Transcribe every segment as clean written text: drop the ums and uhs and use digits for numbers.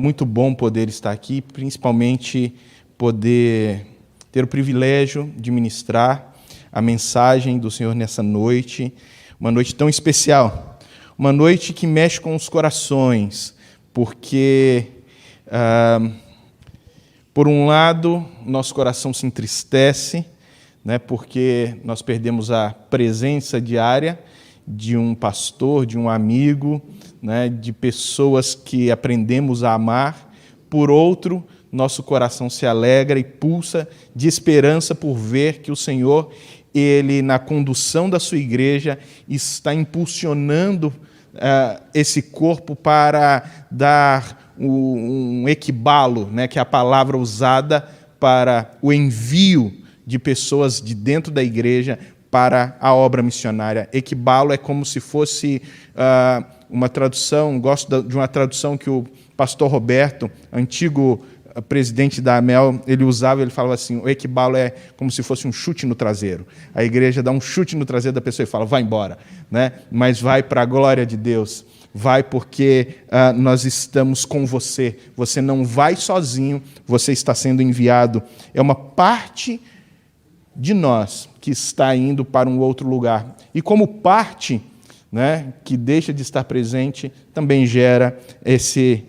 muito bom poder estar aqui, principalmente poder ter o privilégio de ministrar a mensagem do Senhor nessa noite, uma noite tão especial, uma noite que mexe com os corações, porque, por um lado, nosso coração se entristece, né, porque nós perdemos a presença diária de um pastor, de um amigo, né, de pessoas que aprendemos a amar. Por outro, nosso coração se alegra e pulsa de esperança por ver que o Senhor, Ele, na condução da sua igreja, está impulsionando esse corpo para dar um equibalo, né, que é a palavra usada para o envio de pessoas de dentro da igreja para a obra missionária. Equibalo é como se fosse uma tradução, gosto de uma tradução que o pastor Roberto, antigo presidente da AMEL, ele usava, ele falava assim, o equibalo é como se fosse um chute no traseiro. A igreja dá um chute no traseiro da pessoa e fala, vai embora, né? Mas vai para a glória de Deus, vai porque nós estamos com você. Você não vai sozinho, você está sendo enviado. É uma parte de nós que está indo para um outro lugar. E como parte, né, que deixa de estar presente, também gera esse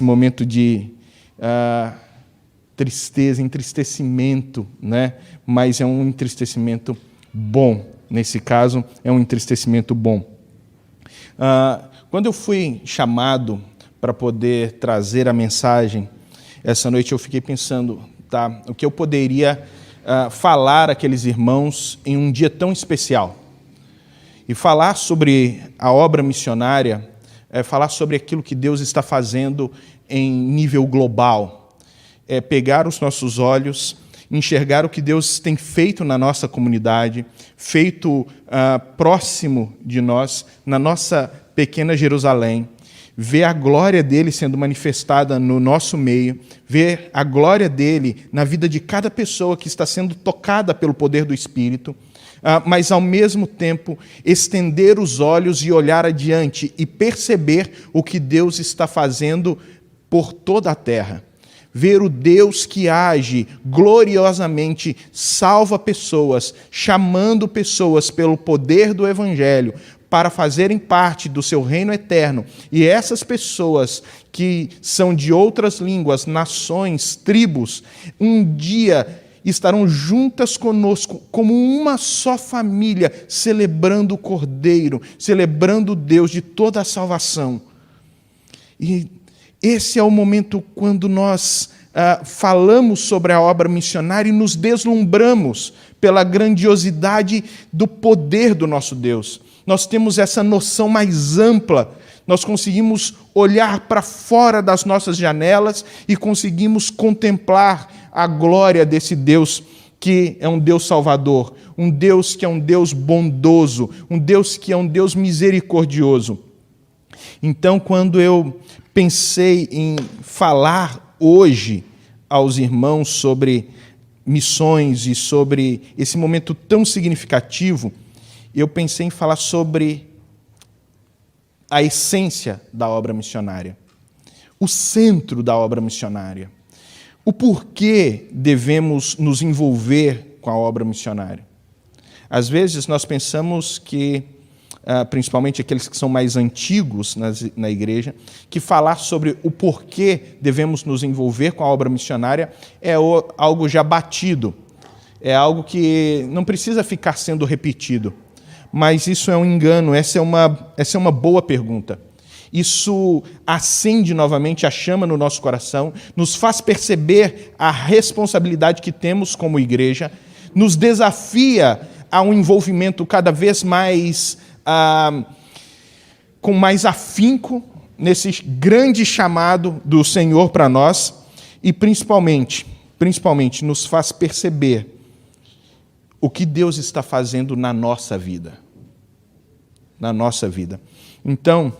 momento de tristeza, entristecimento, né? Mas é um entristecimento bom. Nesse caso, é um entristecimento bom. Quando eu fui chamado para poder trazer a mensagem, essa noite eu fiquei pensando, tá, o que eu poderia falar àqueles irmãos em um dia tão especial. E falar sobre a obra missionária é falar sobre aquilo que Deus está fazendo em nível global. É pegar os nossos olhos, enxergar o que Deus tem feito na nossa comunidade, feito próximo de nós, na nossa pequena Jerusalém, ver a glória dele sendo manifestada no nosso meio, ver a glória dele na vida de cada pessoa que está sendo tocada pelo poder do Espírito, mas, ao mesmo tempo, estender os olhos e olhar adiante e perceber o que Deus está fazendo por toda a terra. Ver o Deus que age gloriosamente, salva pessoas, chamando pessoas pelo poder do Evangelho, para fazerem parte do seu reino eterno. E essas pessoas que são de outras línguas, nações, tribos, um dia estarão juntas conosco como uma só família, celebrando o Cordeiro, celebrando o Deus de toda a salvação. E esse é o momento quando nós falamos sobre a obra missionária e nos deslumbramos pela grandiosidade do poder do nosso Deus. Nós temos essa noção mais ampla, nós conseguimos olhar para fora das nossas janelas e conseguimos contemplar a glória desse Deus que é um Deus salvador, um Deus que é um Deus bondoso, um Deus que é um Deus misericordioso. Então, quando eu pensei em falar hoje aos irmãos sobre missões e sobre esse momento tão significativo, eu pensei em falar sobre a essência da obra missionária, o centro da obra missionária, o porquê devemos nos envolver com a obra missionária. Às vezes nós pensamos que, principalmente aqueles que são mais antigos na igreja, que falar sobre o porquê devemos nos envolver com a obra missionária é algo já batido, é algo que não precisa ficar sendo repetido. Mas isso é um engano, essa é uma boa pergunta. Isso acende novamente a chama no nosso coração, nos faz perceber a responsabilidade que temos como igreja, nos desafia a um envolvimento cada vez mais, com mais afinco, nesse grande chamado do Senhor para nós, e principalmente nos faz perceber o que Deus está fazendo na nossa vida. Na nossa vida. Então,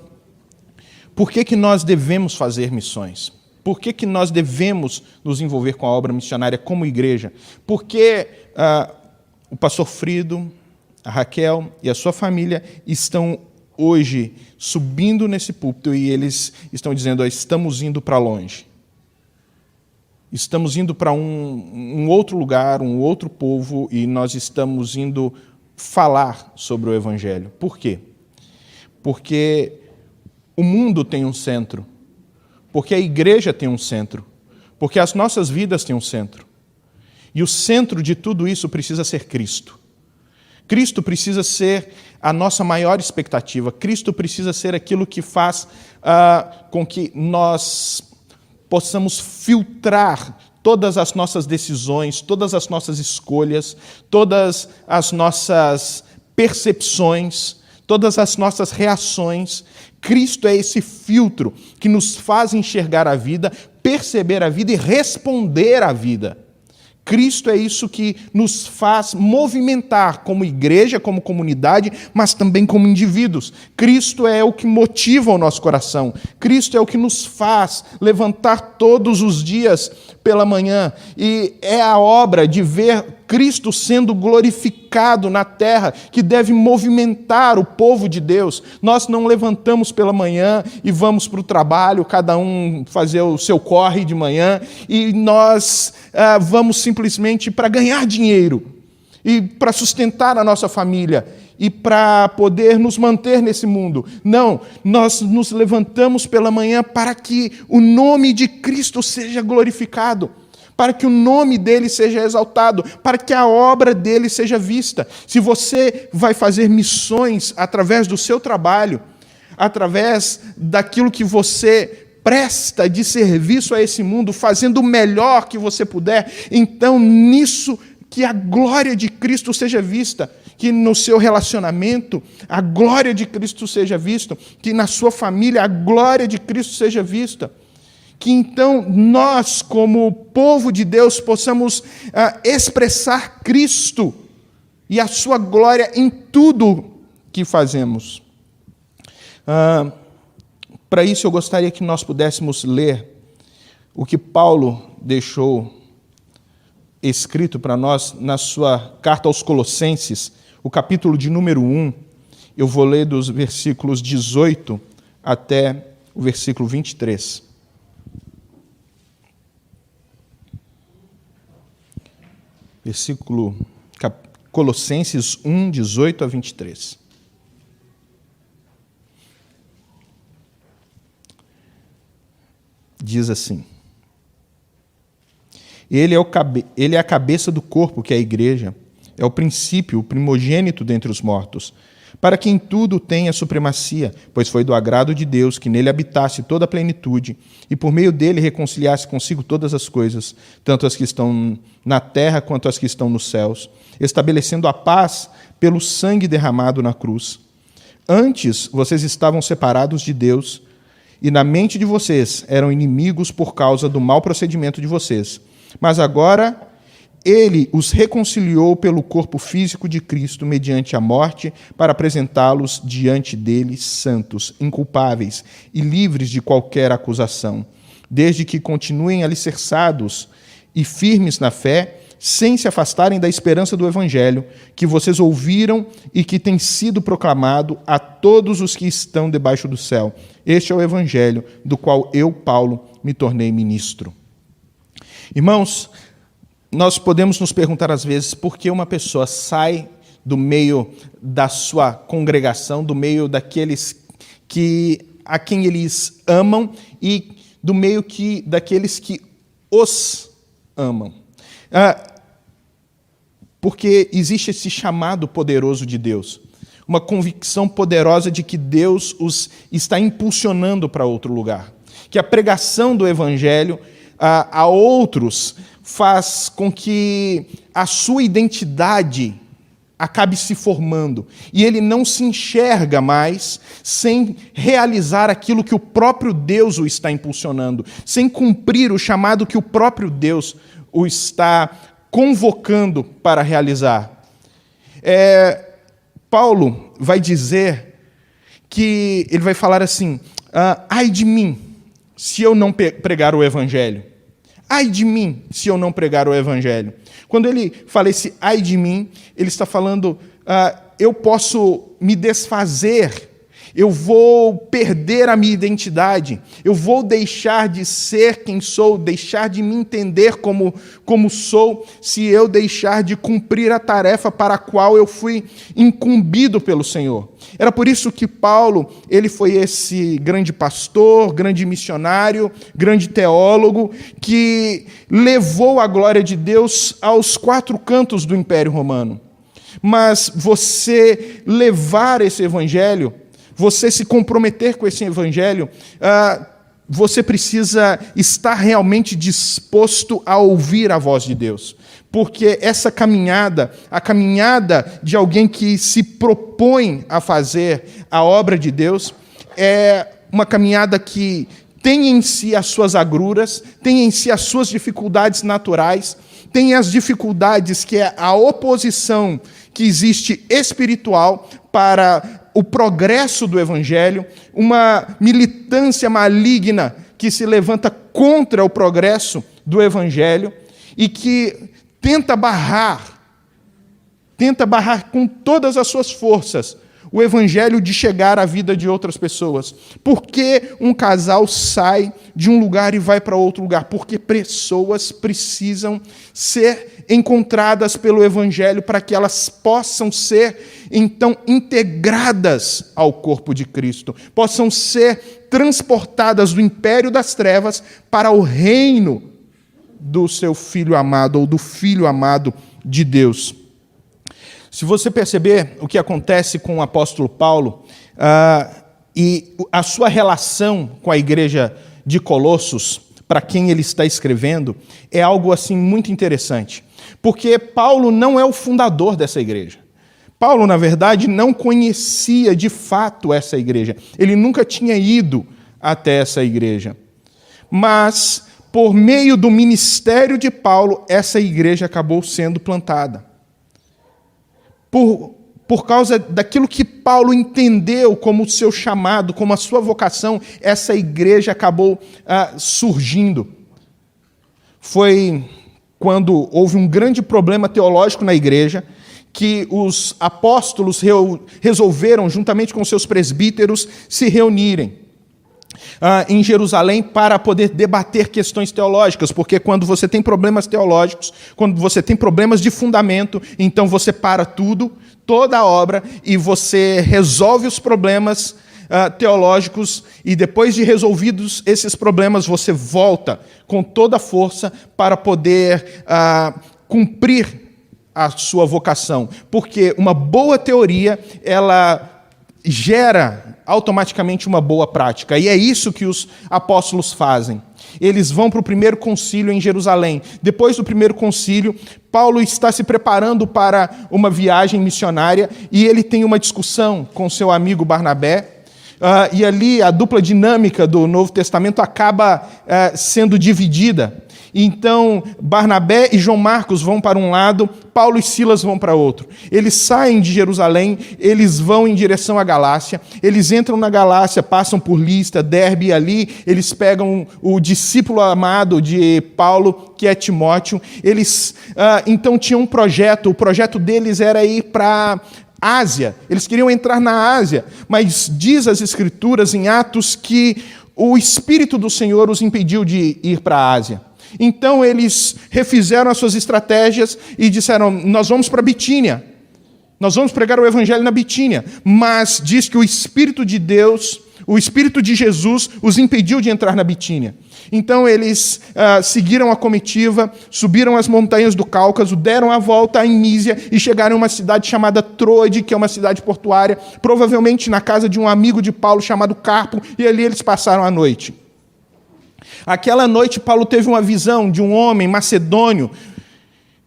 por que nós devemos fazer missões? Por que nós devemos nos envolver com a obra missionária como igreja? Porque o pastor Frido, a Raquel e a sua família estão hoje subindo nesse púlpito e eles estão dizendo: estamos indo para longe. Estamos indo para um outro lugar, um outro povo, e nós estamos indo falar sobre o Evangelho. Por quê? Porque o mundo tem um centro, porque a igreja tem um centro, porque as nossas vidas têm um centro. E o centro de tudo isso precisa ser Cristo. Cristo precisa ser a nossa maior expectativa. Cristo precisa ser aquilo que faz com que nós possamos filtrar todas as nossas decisões, todas as nossas escolhas, todas as nossas percepções, todas as nossas reações. Cristo é esse filtro que nos faz enxergar a vida, perceber a vida e responder à vida. Cristo é isso que nos faz movimentar como igreja, como comunidade, mas também como indivíduos. Cristo é o que motiva o nosso coração. Cristo é o que nos faz levantar todos os dias pela manhã. E é a obra de ver Cristo sendo glorificado na terra que deve movimentar o povo de Deus. Nós não levantamos pela manhã e vamos para o trabalho, cada um fazer o seu corre de manhã, e nós vamos simplesmente para ganhar dinheiro e para sustentar a nossa família e para poder nos manter nesse mundo. Não, nós nos levantamos pela manhã para que o nome de Cristo seja glorificado, para que o nome dele seja exaltado, para que a obra dele seja vista. Se você vai fazer missões através do seu trabalho, através daquilo que você presta de serviço a esse mundo, fazendo o melhor que você puder, então nisso que a glória de Cristo seja vista, que no seu relacionamento a glória de Cristo seja vista, que na sua família a glória de Cristo seja vista. Que então nós, como povo de Deus, possamos expressar Cristo e a sua glória em tudo que fazemos. Para isso eu gostaria que nós pudéssemos ler o que Paulo deixou escrito para nós na sua carta aos Colossenses, o capítulo de número 1. Eu vou ler dos versículos 18 até o versículo 23. Colossenses 1, 18 a 23. Diz assim: Ele é a cabeça do corpo, que é a igreja, é o princípio, o primogênito dentre os mortos, para que em tudo tenha supremacia, pois foi do agrado de Deus que nele habitasse toda a plenitude, e por meio dele reconciliasse consigo todas as coisas, tanto as que estão na terra quanto as que estão nos céus, estabelecendo a paz pelo sangue derramado na cruz. Antes vocês estavam separados de Deus, e na mente de vocês eram inimigos por causa do mau procedimento de vocês. Mas agora ele os reconciliou pelo corpo físico de Cristo mediante a morte, para apresentá-los diante dele santos, inculpáveis e livres de qualquer acusação, desde que continuem alicerçados e firmes na fé, sem se afastarem da esperança do Evangelho, que vocês ouviram e que tem sido proclamado a todos os que estão debaixo do céu. Este é o Evangelho, do qual eu, Paulo, me tornei ministro. Irmãos, nós podemos nos perguntar às vezes por que uma pessoa sai do meio da sua congregação, do meio daqueles a quem eles amam e do meio daqueles que os amam. Porque existe esse chamado poderoso de Deus, uma convicção poderosa de que Deus os está impulsionando para outro lugar, que a pregação do Evangelho a outros faz com que a sua identidade acabe se formando, e ele não se enxerga mais sem realizar aquilo que o próprio Deus o está impulsionando, sem cumprir o chamado que o próprio Deus o está convocando para realizar. Paulo vai dizer que ele vai falar assim: ai de mim, se eu não pregar o Evangelho. Ai de mim, se eu não pregar o Evangelho. Quando ele fala esse ai de mim, ele está falando, eu posso me desfazer, eu vou perder a minha identidade, eu vou deixar de ser quem sou, deixar de me entender como sou, se eu deixar de cumprir a tarefa para a qual eu fui incumbido pelo Senhor. Era por isso que Paulo, ele foi esse grande pastor, grande missionário, grande teólogo, que levou a glória de Deus aos 4 cantos do Império Romano. Mas você levar esse evangelho, você se comprometer com esse evangelho, você precisa estar realmente disposto a ouvir a voz de Deus. Porque essa caminhada, a caminhada de alguém que se propõe a fazer a obra de Deus, é uma caminhada que tem em si as suas agruras, tem em si as suas dificuldades naturais, tem as dificuldades que é a oposição que existe espiritual para o progresso do Evangelho, uma militância maligna que se levanta contra o progresso do Evangelho e que tenta barrar com todas as suas forças o Evangelho de chegar à vida de outras pessoas. Por que um casal sai de um lugar e vai para outro lugar? Porque pessoas precisam ser encontradas pelo Evangelho para que elas possam ser, então, integradas ao corpo de Cristo, possam ser transportadas do império das trevas para o reino do seu Filho amado, ou do Filho amado de Deus. Se você perceber o que acontece com o apóstolo Paulo e a sua relação com a igreja de Colossos, para quem ele está escrevendo, é algo assim muito interessante. Porque Paulo não é o fundador dessa igreja. Paulo, na verdade, não conhecia de fato essa igreja. Ele nunca tinha ido até essa igreja. Mas, por meio do ministério de Paulo, essa igreja acabou sendo plantada. Por causa daquilo que Paulo entendeu como o seu chamado, como a sua vocação, essa igreja acabou surgindo. Foi quando houve um grande problema teológico na igreja, que os apóstolos resolveram, juntamente com seus presbíteros, se reunirem em Jerusalém para poder debater questões teológicas, porque quando você tem problemas teológicos, quando você tem problemas de fundamento, então você para tudo, toda a obra, e você resolve os problemas teológicos, e depois de resolvidos esses problemas, você volta com toda a força para poder cumprir a sua vocação, porque uma boa teoria, ela gera automaticamente uma boa prática. E é isso que os apóstolos fazem. Eles vão para o primeiro concílio em Jerusalém. Depois do primeiro concílio, Paulo está se preparando para uma viagem missionária e ele tem uma discussão com seu amigo Barnabé. E ali a dupla dinâmica do Novo Testamento acaba sendo dividida. Então, Barnabé e João Marcos vão para um lado, Paulo e Silas vão para outro. Eles saem de Jerusalém, eles vão em direção à Galácia, eles entram na Galácia, passam por Listra, Derbe, e ali eles pegam o discípulo amado de Paulo, que é Timóteo. Eles, então, tinham um projeto, o projeto deles era ir para Ásia, eles queriam entrar na Ásia, mas diz as Escrituras em Atos que o Espírito do Senhor os impediu de ir para a Ásia. Então eles refizeram as suas estratégias e disseram, nós vamos para Bitínia, nós vamos pregar o Evangelho na Bitínia, mas diz que o Espírito de Deus, o Espírito de Jesus os impediu de entrar na Bitínia. Então eles seguiram a comitiva, subiram as montanhas do Cáucaso, deram a volta em Mísia e chegaram em uma cidade chamada Troade, que é uma cidade portuária, provavelmente na casa de um amigo de Paulo chamado Carpo, e ali eles passaram a noite. Aquela noite, Paulo teve uma visão de um homem macedônio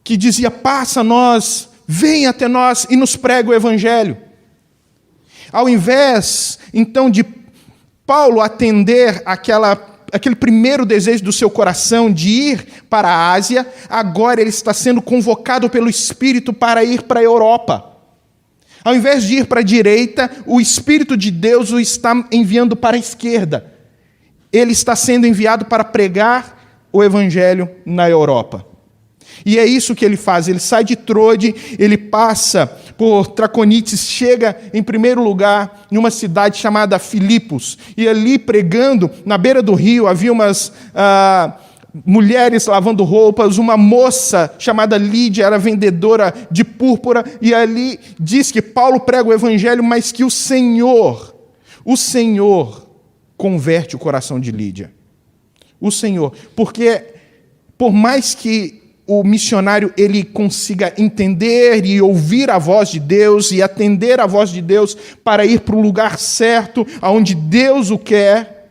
que dizia, passa a nós, vem até nós e nos prega o Evangelho. Ao invés, então, de Paulo atender aquele primeiro desejo do seu coração de ir para a Ásia, agora ele está sendo convocado pelo Espírito para ir para a Europa. Ao invés de ir para a direita, o Espírito de Deus o está enviando para a esquerda. Ele está sendo enviado para pregar o Evangelho na Europa. E é isso que ele faz. Ele sai de Troade, ele passa por Traconites, chega em primeiro lugar em uma cidade chamada Filipos. E ali pregando, na beira do rio, havia umas mulheres lavando roupas, uma moça chamada Lídia era vendedora de púrpura, e ali diz que Paulo prega o evangelho, mas que o Senhor converte o coração de Lídia. O Senhor, porque por mais que o missionário ele consiga entender e ouvir a voz de Deus e atender a voz de Deus para ir para o lugar certo, aonde Deus o quer,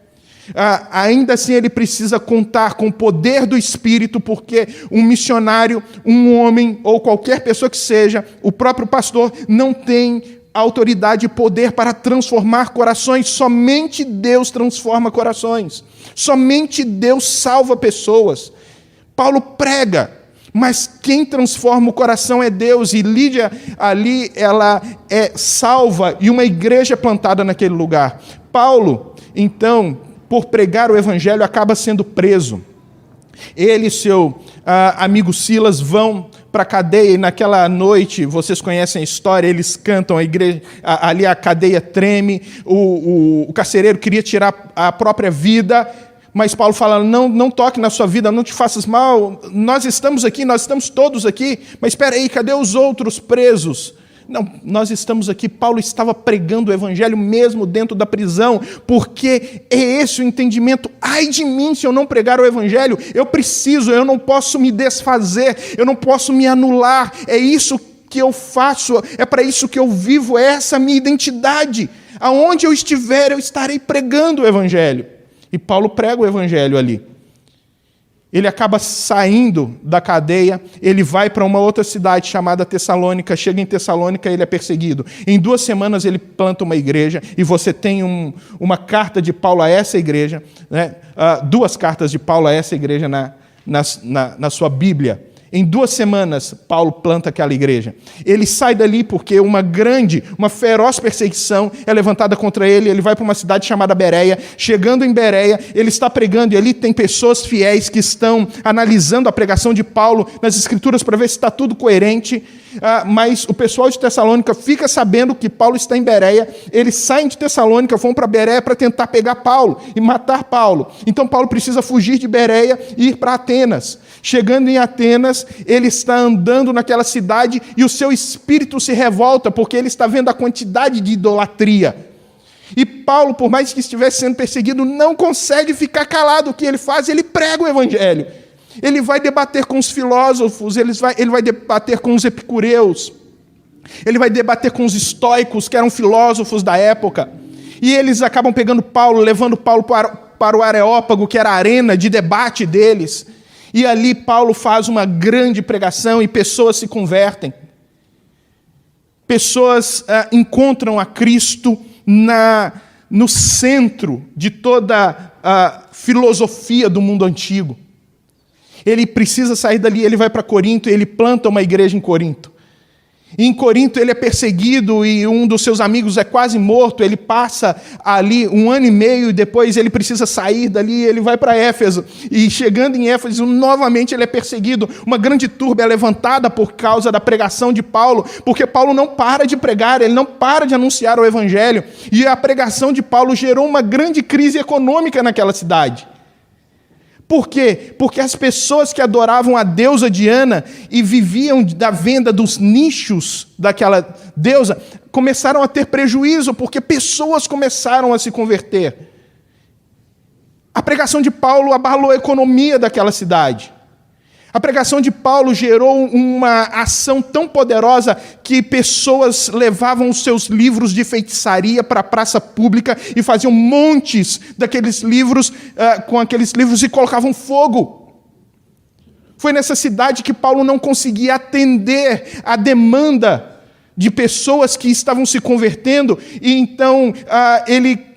ainda assim ele precisa contar com o poder do Espírito, porque um missionário, um homem ou qualquer pessoa que seja, o próprio pastor, não tem autoridade e poder para transformar corações. Somente Deus transforma corações. Somente Deus salva pessoas. Paulo prega, mas quem transforma o coração é Deus. E Lídia ali, ela é salva e uma igreja é plantada naquele lugar. Paulo, então, por pregar o evangelho, acaba sendo preso. Ele e seu amigo Silas vão para a cadeia, e naquela noite, vocês conhecem a história, eles cantam, a igreja, ali a cadeia treme, o carcereiro queria tirar a própria vida, mas Paulo fala, não toque na sua vida, não te faças mal, nós estamos aqui, nós estamos todos aqui, mas espera aí, cadê os outros presos? Não, nós estamos aqui. Paulo estava pregando o evangelho mesmo dentro da prisão, porque é esse o entendimento. Ai de mim se eu não pregar o evangelho, eu não posso me desfazer, eu não posso me anular, é isso que eu faço, é para isso que eu vivo, é essa a minha identidade. Aonde eu estiver, eu estarei pregando o evangelho. E Paulo prega o evangelho ali. Ele acaba saindo da cadeia, ele vai para uma outra cidade chamada Tessalônica, chega em Tessalônica, ele é perseguido. Em 2 semanas ele planta uma igreja, e você tem uma carta de Paulo a essa igreja, né? 2 cartas de Paulo a essa igreja na sua Bíblia. Em 2 semanas, Paulo planta aquela igreja. Ele sai dali porque uma feroz perseguição é levantada contra ele. Ele vai para uma cidade chamada Bereia. Chegando em Bereia, ele está pregando, e ali tem pessoas fiéis que estão analisando a pregação de Paulo nas Escrituras para ver se está tudo coerente. Mas o pessoal de Tessalônica fica sabendo que Paulo está em Bereia. Eles saem de Tessalônica, vão para Bereia para tentar pegar Paulo e matar Paulo. Então Paulo precisa fugir de Bereia e ir para Atenas. Chegando em Atenas, ele está andando naquela cidade e o seu espírito se revolta, porque ele está vendo a quantidade de idolatria. E Paulo, por mais que estivesse sendo perseguido, não consegue ficar calado. O que ele faz? Ele prega o evangelho. Ele vai debater com os filósofos, ele vai debater com os epicureus, ele vai debater com os estoicos, que eram filósofos da época. E eles acabam pegando Paulo, levando Paulo para o Areópago, que era a arena de debate deles. E ali Paulo faz uma grande pregação e pessoas se convertem. Pessoas encontram a Cristo no centro de toda a filosofia do mundo antigo. Ele precisa sair dali, ele vai para Corinto e ele planta uma igreja em Corinto. E em Corinto ele é perseguido e um dos seus amigos é quase morto. Ele passa ali 1 ano e meio e depois ele precisa sair dali, ele vai para Éfeso. E chegando em Éfeso, novamente ele é perseguido. Uma grande turba é levantada por causa da pregação de Paulo, porque Paulo não para de pregar, ele não para de anunciar o evangelho. E a pregação de Paulo gerou uma grande crise econômica naquela cidade. Por quê? Porque as pessoas que adoravam a deusa Diana e viviam da venda dos nichos daquela deusa começaram a ter prejuízo, porque pessoas começaram a se converter. A pregação de Paulo abalou a economia daquela cidade. A pregação de Paulo gerou uma ação tão poderosa que pessoas levavam os seus livros de feitiçaria para a praça pública e faziam montes daqueles livros, com aqueles livros, e colocavam fogo. Foi nessa cidade que Paulo não conseguia atender a demanda de pessoas que estavam se convertendo, e então ele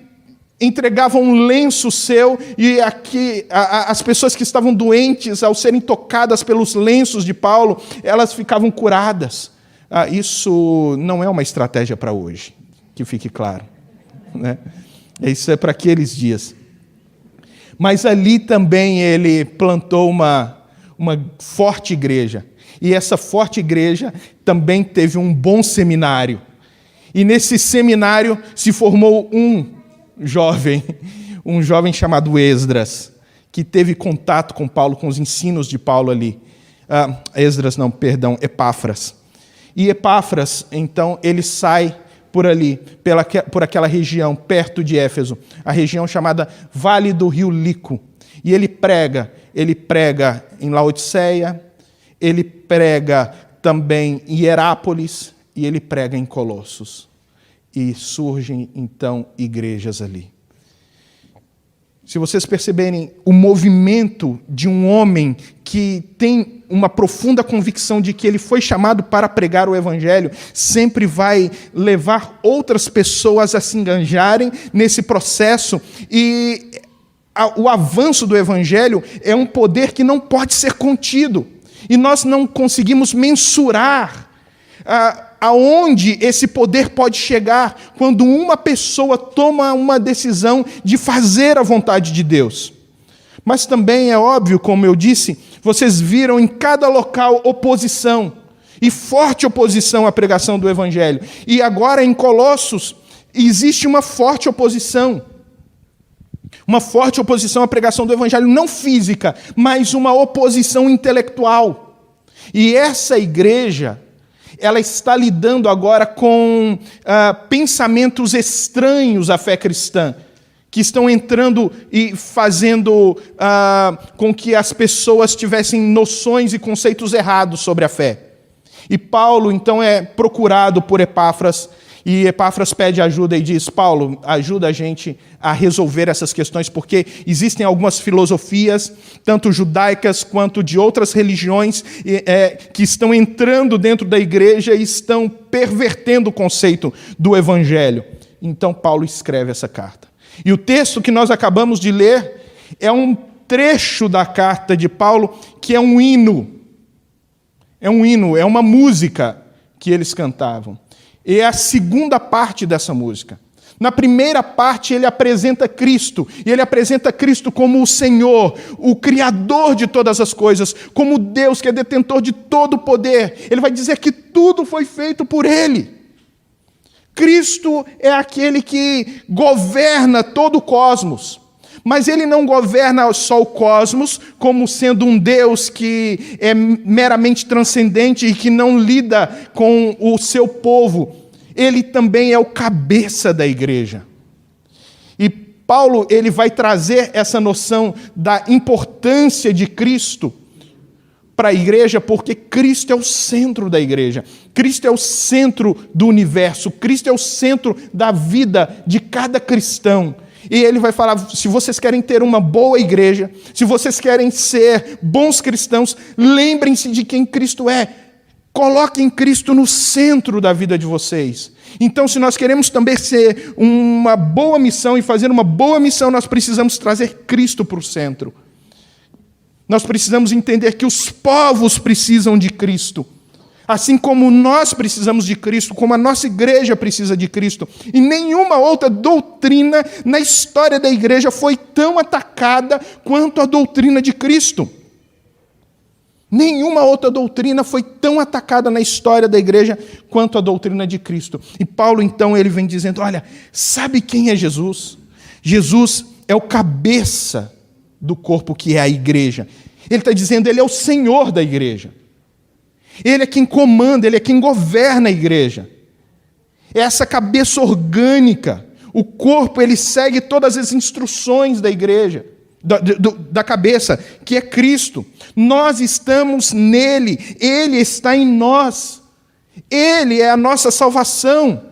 entregava um lenço seu, e aqui as pessoas que estavam doentes, ao serem tocadas pelos lenços de Paulo, elas ficavam curadas. Isso não é uma estratégia para hoje, que fique claro, né? Isso é para aqueles dias. Mas ali também ele plantou uma forte igreja. E essa forte igreja também teve um bom seminário. E nesse seminário se formou um jovem chamado Esdras, que teve contato com Paulo, com os ensinos de Paulo ali. Epáfras. E Epáfras, então, ele sai por ali, por aquela região, perto de Éfeso, a região chamada Vale do Rio Lico. E ele prega em Laodiceia, ele prega também em Hierápolis, e ele prega em Colossos. E surgem, então, igrejas ali. Se vocês perceberem, o movimento de um homem que tem uma profunda convicção de que ele foi chamado para pregar o Evangelho, sempre vai levar outras pessoas a se engajarem nesse processo. E o avanço do Evangelho é um poder que não pode ser contido. E nós não conseguimos mensurar aonde esse poder pode chegar quando uma pessoa toma uma decisão de fazer a vontade de Deus. Mas também é óbvio, como eu disse, vocês viram em cada local oposição, e forte oposição à pregação do Evangelho. E agora em Colossos existe uma forte oposição. Uma forte oposição à pregação do Evangelho, não física, mas uma oposição intelectual. E essa igreja, ela está lidando agora com pensamentos estranhos à fé cristã, que estão entrando e fazendo com que as pessoas tivessem noções e conceitos errados sobre a fé. E Paulo, então, é procurado por Epáfras, e Epáfras pede ajuda e diz: Paulo, ajuda a gente a resolver essas questões, porque existem algumas filosofias, tanto judaicas quanto de outras religiões, que estão entrando dentro da igreja e estão pervertendo o conceito do Evangelho. Então Paulo escreve essa carta. E o texto que nós acabamos de ler é um trecho da carta de Paulo que é um hino. É um hino, é uma música que eles cantavam. E é a segunda parte dessa música. Na primeira parte, ele apresenta Cristo, e ele apresenta Cristo como o Senhor, o Criador de todas as coisas, como Deus que é detentor de todo o poder. Ele vai dizer que tudo foi feito por Ele. Cristo é aquele que governa todo o cosmos. Mas ele não governa só o cosmos como sendo um Deus que é meramente transcendente e que não lida com o seu povo. Ele também é o cabeça da igreja. E Paulo, ele vai trazer essa noção da importância de Cristo para a igreja, porque Cristo é o centro da igreja. Cristo é o centro do universo. Cristo é o centro da vida de cada cristão. E ele vai falar: se vocês querem ter uma boa igreja, se vocês querem ser bons cristãos, lembrem-se de quem Cristo é. Coloquem Cristo no centro da vida de vocês. Então, se nós queremos também ser uma boa missão e fazer uma boa missão, nós precisamos trazer Cristo para o centro. Nós precisamos entender que os povos precisam de Cristo. Assim como nós precisamos de Cristo, como a nossa igreja precisa de Cristo. E nenhuma outra doutrina na história da igreja foi tão atacada quanto a doutrina de Cristo. Nenhuma outra doutrina foi tão atacada na história da igreja quanto a doutrina de Cristo. E Paulo, então, ele vem dizendo: olha, sabe quem é Jesus? Jesus é o cabeça do corpo que é a igreja. Ele está dizendo: ele é o Senhor da igreja. Ele é quem comanda, ele é quem governa a igreja. É essa cabeça orgânica. O corpo, ele segue todas as instruções da igreja, da cabeça, que é Cristo. Nós estamos nele, ele está em nós. Ele é a nossa salvação.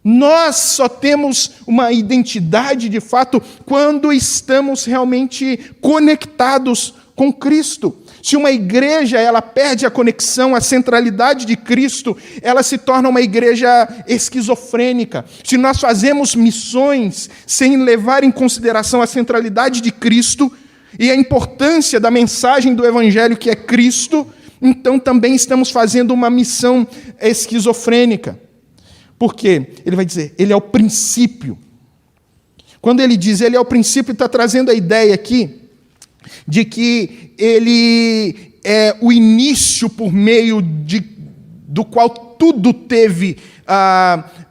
Nós só temos uma identidade, de fato, quando estamos realmente conectados com Cristo. Se uma igreja ela perde a conexão, a centralidade de Cristo, ela se torna uma igreja esquizofrênica. Se nós fazemos missões sem levar em consideração a centralidade de Cristo e a importância da mensagem do Evangelho, que é Cristo, então também estamos fazendo uma missão esquizofrênica. Por quê? Ele vai dizer: ele é o princípio. Quando ele diz ele é o princípio, está trazendo a ideia aqui de que ele é o início por meio do qual tudo teve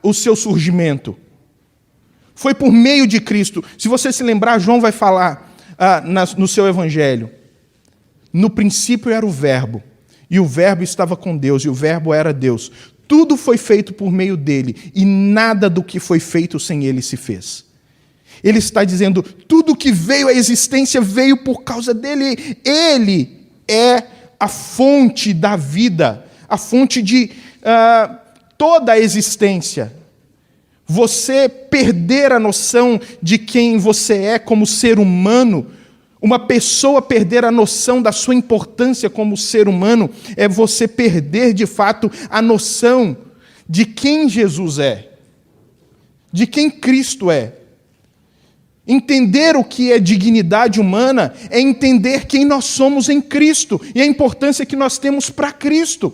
o seu surgimento. Foi por meio de Cristo. Se você se lembrar, João vai falar no seu evangelho. No princípio era o Verbo, e o Verbo estava com Deus, e o Verbo era Deus. Tudo foi feito por meio dele, e nada do que foi feito sem ele se fez. Ele está dizendo, tudo que veio à existência veio por causa dele. Ele é a fonte da vida, a fonte de toda a existência. Você perder a noção de quem você é como ser humano, uma pessoa perder a noção da sua importância como ser humano, é você perder de fato a noção de quem Jesus é, de quem Cristo é. Entender o que é dignidade humana é entender quem nós somos em Cristo e a importância que nós temos para Cristo.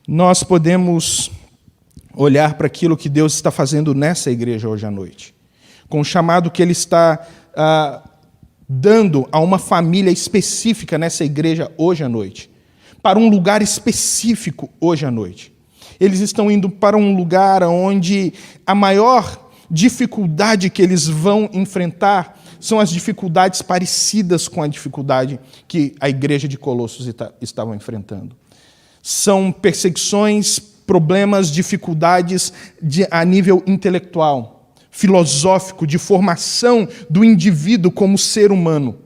Nós podemos olhar para aquilo que Deus está fazendo nessa igreja hoje à noite, com o chamado que Ele está dando a uma família específica nessa igreja hoje à noite, para um lugar específico hoje à noite. Eles estão indo para um lugar onde a maior dificuldade que eles vão enfrentar são as dificuldades parecidas com a dificuldade que a igreja de Colossos estava enfrentando. São perseguições, problemas, dificuldades a nível intelectual, filosófico, de formação do indivíduo como ser humano.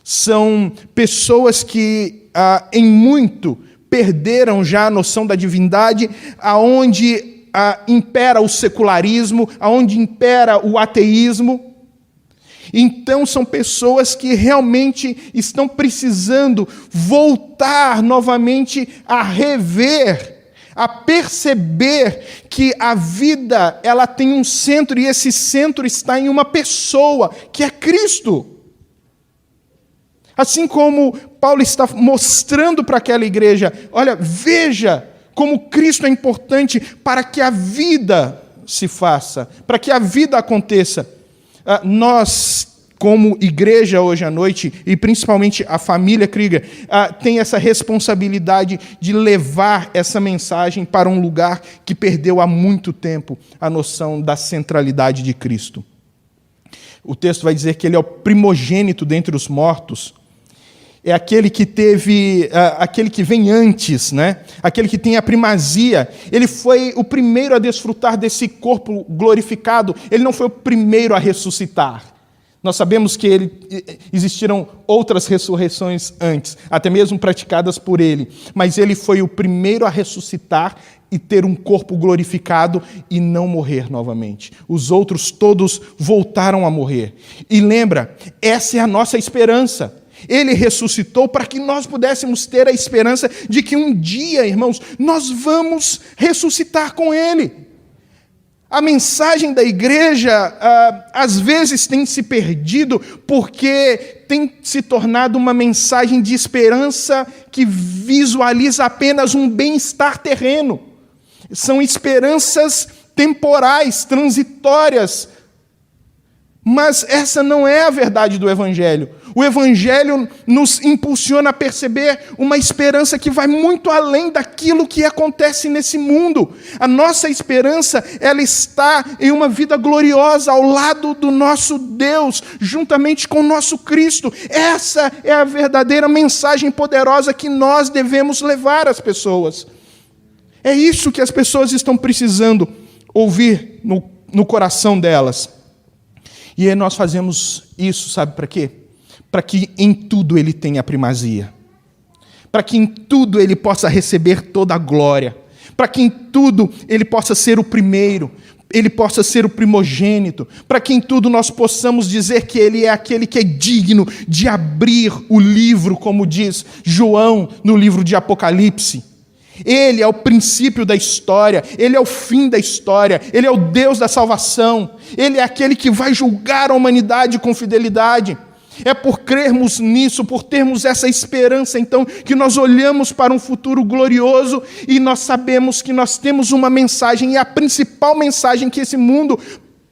São pessoas que, em muito, perderam já a noção da divindade, aonde impera o secularismo, aonde impera o ateísmo. Então, são pessoas que realmente estão precisando voltar novamente a rever, a perceber que a vida ela tem um centro, e esse centro está em uma pessoa, que é Cristo. Assim como Paulo está mostrando para aquela igreja, olha, veja como Cristo é importante para que a vida se faça, para que a vida aconteça. Nós, como igreja hoje à noite, e principalmente a família Krieger, tem essa responsabilidade de levar essa mensagem para um lugar que perdeu há muito tempo a noção da centralidade de Cristo. O texto vai dizer que ele é o primogênito dentre os mortos, é aquele que teve, aquele que vem antes, né? Aquele que tem a primazia. Ele foi o primeiro a desfrutar desse corpo glorificado, ele não foi o primeiro a ressuscitar. Nós sabemos que existiram outras ressurreições antes, até mesmo praticadas por ele, mas ele foi o primeiro a ressuscitar e ter um corpo glorificado e não morrer novamente. Os outros todos voltaram a morrer. E lembra, essa é a nossa esperança. Ele ressuscitou para que nós pudéssemos ter a esperança de que um dia, irmãos, nós vamos ressuscitar com ele. A mensagem da igreja, às vezes, tem se perdido porque tem se tornado uma mensagem de esperança que visualiza apenas um bem-estar terreno. São esperanças temporais, transitórias. Mas essa não é a verdade do Evangelho. O Evangelho nos impulsiona a perceber uma esperança que vai muito além daquilo que acontece nesse mundo. A nossa esperança, ela está em uma vida gloriosa ao lado do nosso Deus, juntamente com o nosso Cristo. Essa é a verdadeira mensagem poderosa que nós devemos levar às pessoas. É isso que as pessoas estão precisando ouvir no coração delas. E aí nós fazemos isso, sabe para quê? Para que em tudo ele tenha primazia. Para que em tudo ele possa receber toda a glória. Para que em tudo ele possa ser o primeiro, ele possa ser o primogênito. Para que em tudo nós possamos dizer que ele é aquele que é digno de abrir o livro, como diz João no livro de Apocalipse. Ele é o princípio da história, ele é o fim da história, ele é o Deus da salvação, ele é aquele que vai julgar a humanidade com fidelidade. É por crermos nisso, por termos essa esperança, então, que nós olhamos para um futuro glorioso e nós sabemos que nós temos uma mensagem, e a principal mensagem que esse mundo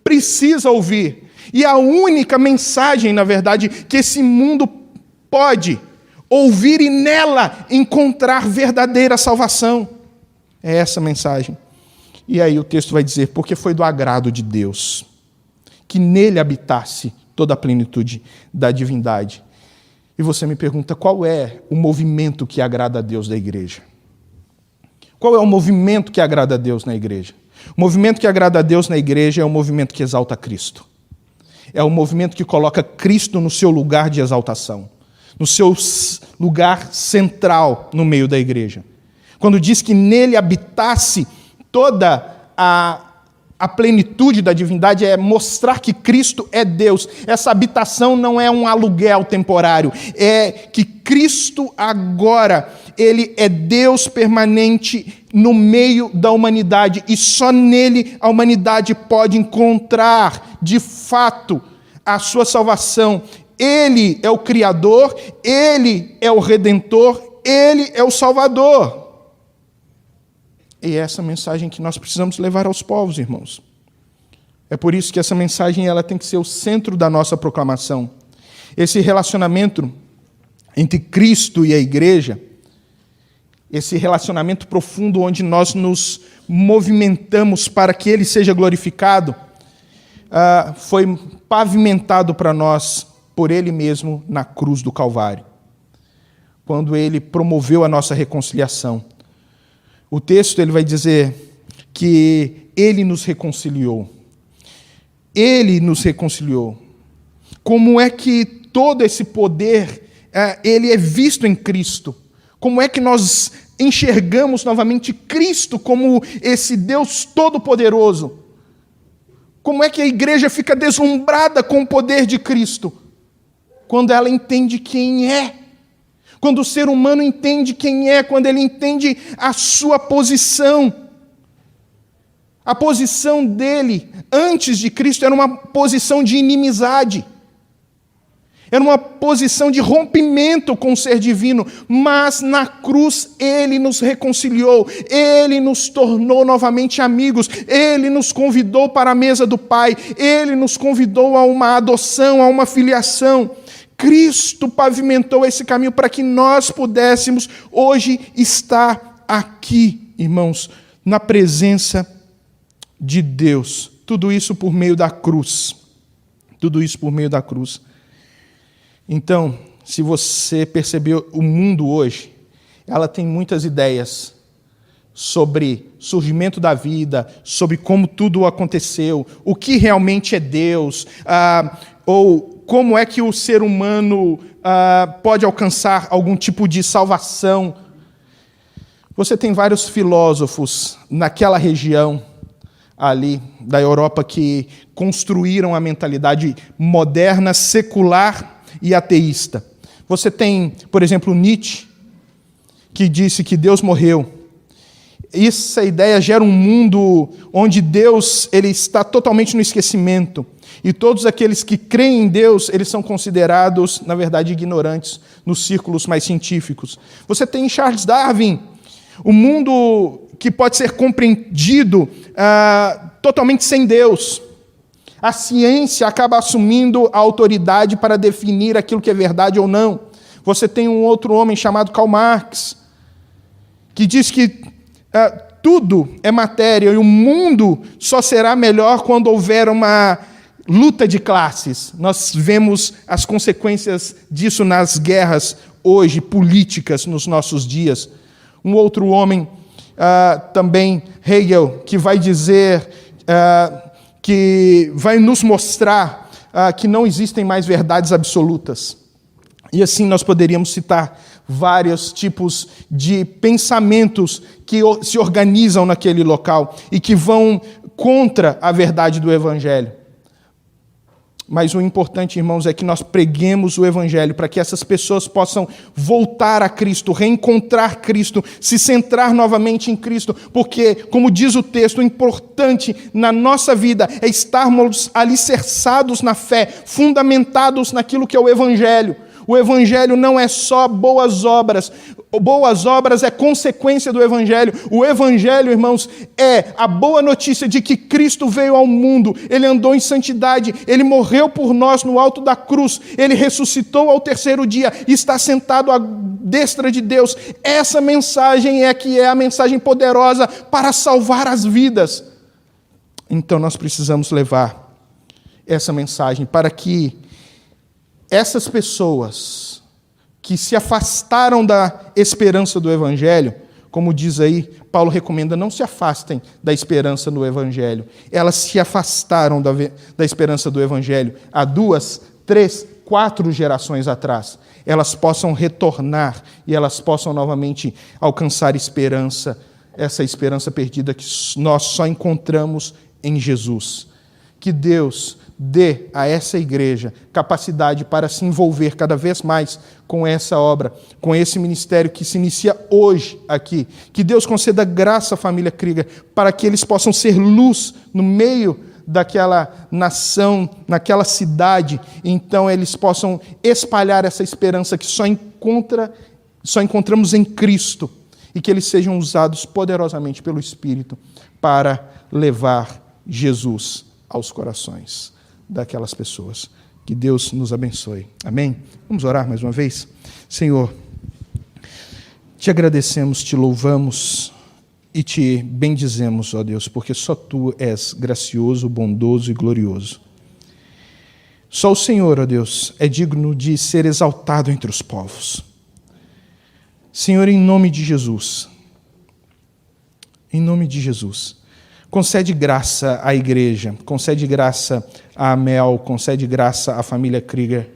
precisa ouvir, e a única mensagem, na verdade, que esse mundo pode ouvir e nela encontrar verdadeira salvação. É essa a mensagem. E aí o texto vai dizer, porque foi do agrado de Deus que nele habitasse toda a plenitude da divindade. E você me pergunta, qual é o movimento que agrada a Deus da igreja? Qual é o movimento que agrada a Deus na igreja? O movimento que agrada a Deus na igreja é o movimento que exalta Cristo. É o movimento que coloca Cristo no seu lugar de exaltação, no seu lugar central no meio da igreja. Quando diz que nele habitasse toda a plenitude da divindade, é mostrar que Cristo é Deus. Essa habitação não é um aluguel temporário, é que Cristo agora, ele é Deus permanente no meio da humanidade, e só nele a humanidade pode encontrar, de fato, a sua salvação. Ele é o Criador, ele é o Redentor, ele é o Salvador. E é essa mensagem que nós precisamos levar aos povos, irmãos. É por isso que essa mensagem ela tem que ser o centro da nossa proclamação. Esse relacionamento entre Cristo e a igreja, esse relacionamento profundo onde nós nos movimentamos para que Ele seja glorificado, foi pavimentado para nós por Ele mesmo na cruz do Calvário, quando Ele promoveu a nossa reconciliação. O texto ele vai dizer que Ele nos reconciliou. Ele nos reconciliou. Como é que todo esse poder ele é visto em Cristo? Como é que nós enxergamos novamente Cristo como esse Deus todo-poderoso? Como é que a igreja fica deslumbrada com o poder de Cristo? Quando ela entende quem é. Quando o ser humano entende quem é, quando ele entende a sua posição. A posição dele, antes de Cristo, era uma posição de inimizade. Era uma posição de rompimento com o ser divino. Mas na cruz ele nos reconciliou. Ele nos tornou novamente amigos. Ele nos convidou para a mesa do Pai. Ele nos convidou a uma adoção, a uma filiação. Cristo pavimentou esse caminho para que nós pudéssemos hoje estar aqui, irmãos, na presença de Deus. Tudo isso por meio da cruz. Tudo isso por meio da cruz. Então, se você percebeu o mundo hoje, ela tem muitas ideias sobre surgimento da vida, sobre como tudo aconteceu, o que realmente é Deus, ou como é que o ser humano pode alcançar algum tipo de salvação. Você tem vários filósofos naquela região ali da Europa que construíram a mentalidade moderna, secular e ateísta. Você tem, por exemplo, Nietzsche, que disse que Deus morreu. Essa ideia gera um mundo onde Deus ele está totalmente no esquecimento. E todos aqueles que creem em Deus, eles são considerados, na verdade, ignorantes nos círculos mais científicos. Você tem Charles Darwin, o mundo que pode ser compreendido totalmente sem Deus. A ciência acaba assumindo a autoridade para definir aquilo que é verdade ou não. Você tem um outro homem chamado Karl Marx, que diz que tudo é matéria e o mundo só será melhor quando houver uma luta de classes. Nós vemos as consequências disso nas guerras hoje, políticas nos nossos dias. Um outro homem, também Hegel, que vai dizer, que vai nos mostrar que não existem mais verdades absolutas. E assim nós poderíamos citar vários tipos de pensamentos que se organizam naquele local e que vão contra a verdade do Evangelho. Mas o importante, irmãos, é que nós preguemos o Evangelho para que essas pessoas possam voltar a Cristo, reencontrar Cristo, se centrar novamente em Cristo, porque, como diz o texto, o importante na nossa vida é estarmos alicerçados na fé, fundamentados naquilo que é o Evangelho. O Evangelho não é só boas obras. Boas obras é consequência do Evangelho. O Evangelho, irmãos, é a boa notícia de que Cristo veio ao mundo. Ele andou em santidade. Ele morreu por nós no alto da cruz. Ele ressuscitou ao terceiro dia e está sentado à destra de Deus. Essa mensagem é que é a mensagem poderosa para salvar as vidas. Então nós precisamos levar essa mensagem para que essas pessoas que se afastaram da esperança do Evangelho, como diz aí, Paulo recomenda, não se afastem da esperança do Evangelho. Elas se afastaram da esperança do Evangelho há 2, 3, 4 gerações atrás. Elas possam retornar e elas possam novamente alcançar esperança, essa esperança perdida que nós só encontramos em Jesus. Que Deus dê a essa igreja capacidade para se envolver cada vez mais com essa obra, com esse ministério que se inicia hoje aqui. Que Deus conceda graça à família Krieger para que eles possam ser luz no meio daquela nação, naquela cidade, então eles possam espalhar essa esperança que só encontramos em Cristo, e que eles sejam usados poderosamente pelo Espírito para levar Jesus aos corações daquelas pessoas. Que Deus nos abençoe. Amém? Vamos orar mais uma vez? Senhor, te agradecemos, te louvamos e te bendizemos, ó Deus, porque só Tu és gracioso, bondoso e glorioso. Só o Senhor, ó Deus, é digno de ser exaltado entre os povos. Senhor, em nome de Jesus, concede graça à igreja, concede graça à Amel, concede graça à família Krieger,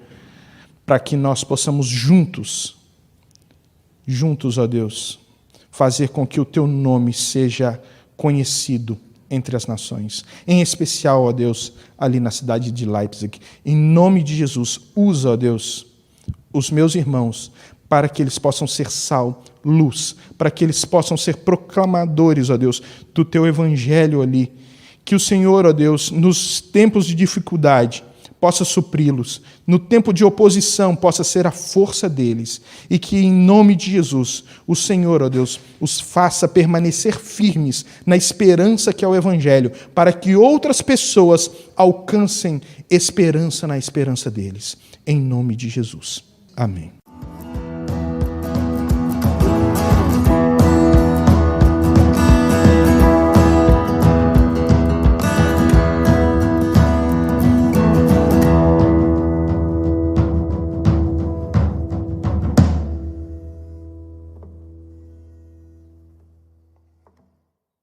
para que nós possamos juntos, ó Deus, fazer com que o Teu nome seja conhecido entre as nações. Em especial, ó Deus, ali na cidade de Leipzig. Em nome de Jesus, usa, ó Deus, os meus irmãos, para que eles possam ser sal, luz, para que eles possam ser proclamadores, ó Deus, do Teu Evangelho ali. Que o Senhor, ó Deus, nos tempos de dificuldade, possa supri-los, no tempo de oposição, possa ser a força deles, e que, em nome de Jesus, o Senhor, ó Deus, os faça permanecer firmes na esperança que é o Evangelho, para que outras pessoas alcancem esperança na esperança deles. Em nome de Jesus. Amém.